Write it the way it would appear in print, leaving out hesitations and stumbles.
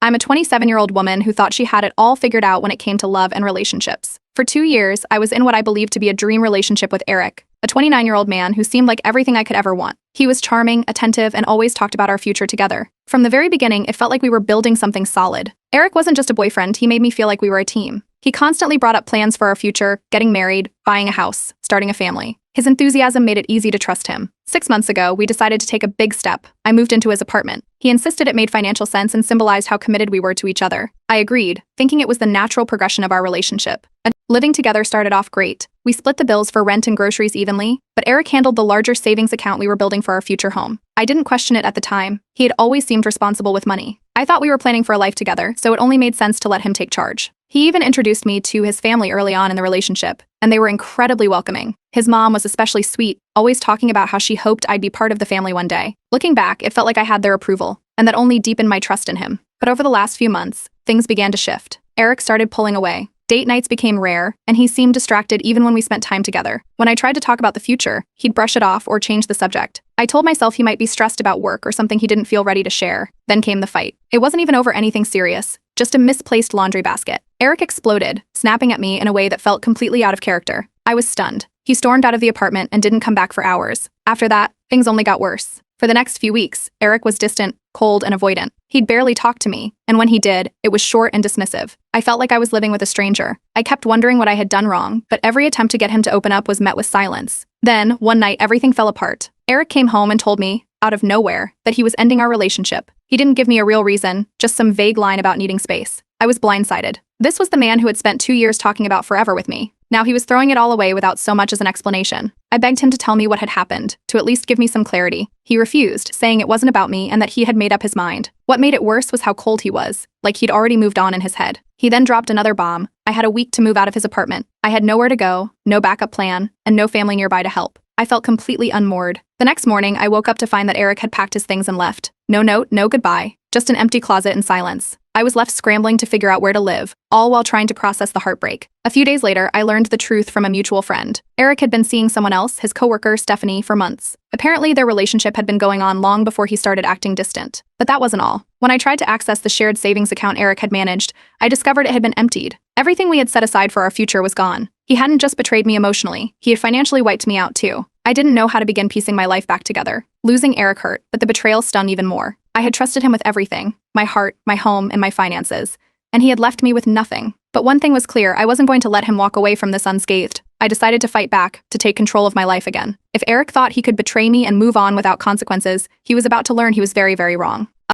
I'm a 27-year-old woman who thought she had it all figured out when it came to love and relationships. For 2 years, I was in what I believed to be a dream relationship with Eric, a 29-year-old man who seemed like everything I could ever want. He was charming, attentive, and always talked about our future together. From the very beginning, it felt like we were building something solid. Eric wasn't just a boyfriend, he made me feel like we were a team. He constantly brought up plans for our future, getting married, buying a house, starting a family. His enthusiasm made it easy to trust him. 6 months ago, we decided to take a big step. I moved into his apartment. He insisted it made financial sense and symbolized how committed we were to each other. I agreed, thinking it was the natural progression of our relationship. Living together started off great. We split the bills for rent and groceries evenly, but Eric handled the larger savings account we were building for our future home. I didn't question it at the time. He had always seemed responsible with money. I thought we were planning for a life together, so it only made sense to let him take charge. He even introduced me to his family early on in the relationship, and they were incredibly welcoming. His mom was especially sweet, always talking about how she hoped I'd be part of the family one day. Looking back, it felt like I had their approval, and that only deepened my trust in him. But over the last few months, things began to shift. Eric started pulling away. Date nights became rare, and he seemed distracted even when we spent time together. When I tried to talk about the future, he'd brush it off or change the subject. I told myself he might be stressed about work or something he didn't feel ready to share. Then came the fight. It wasn't even over anything serious, just a misplaced laundry basket. Eric exploded, snapping at me in a way that felt completely out of character. I was stunned. He stormed out of the apartment and didn't come back for hours. After that, things only got worse. For the next few weeks, Eric was distant, cold, and avoidant. He'd barely talk to me, and when he did, it was short and dismissive. I felt like I was living with a stranger. I kept wondering what I had done wrong, but every attempt to get him to open up was met with silence. Then, one night, everything fell apart. Eric came home and told me, out of nowhere, that he was ending our relationship. He didn't give me a real reason, just some vague line about needing space. I was blindsided. This was the man who had spent 2 years talking about forever with me. Now he was throwing it all away without so much as an explanation. I begged him to tell me what had happened, to at least give me some clarity. He refused, saying it wasn't about me and that he had made up his mind. What made it worse was how cold he was, like he'd already moved on in his head. He then dropped another bomb. I had a week to move out of his apartment. I had nowhere to go, no backup plan, and no family nearby to help. I felt completely unmoored. The next morning, I woke up to find that Eric had packed his things and left. No note, no goodbye, just an empty closet and silence. I was left scrambling to figure out where to live, all while trying to process the heartbreak. A few days later, I learned the truth from a mutual friend. Eric had been seeing someone else, his coworker, Stephanie, for months. Apparently, their relationship had been going on long before he started acting distant. But that wasn't all. When I tried to access the shared savings account Eric had managed, I discovered it had been emptied. Everything we had set aside for our future was gone. He hadn't just betrayed me emotionally, he had financially wiped me out too. I didn't know how to begin piecing my life back together. Losing Eric hurt, but the betrayal stung even more. I had trusted him with everything, my heart, my home, and my finances, and he had left me with nothing. But one thing was clear, I wasn't going to let him walk away from this unscathed. I decided to fight back, to take control of my life again. If Eric thought he could betray me and move on without consequences, he was about to learn he was very, very wrong.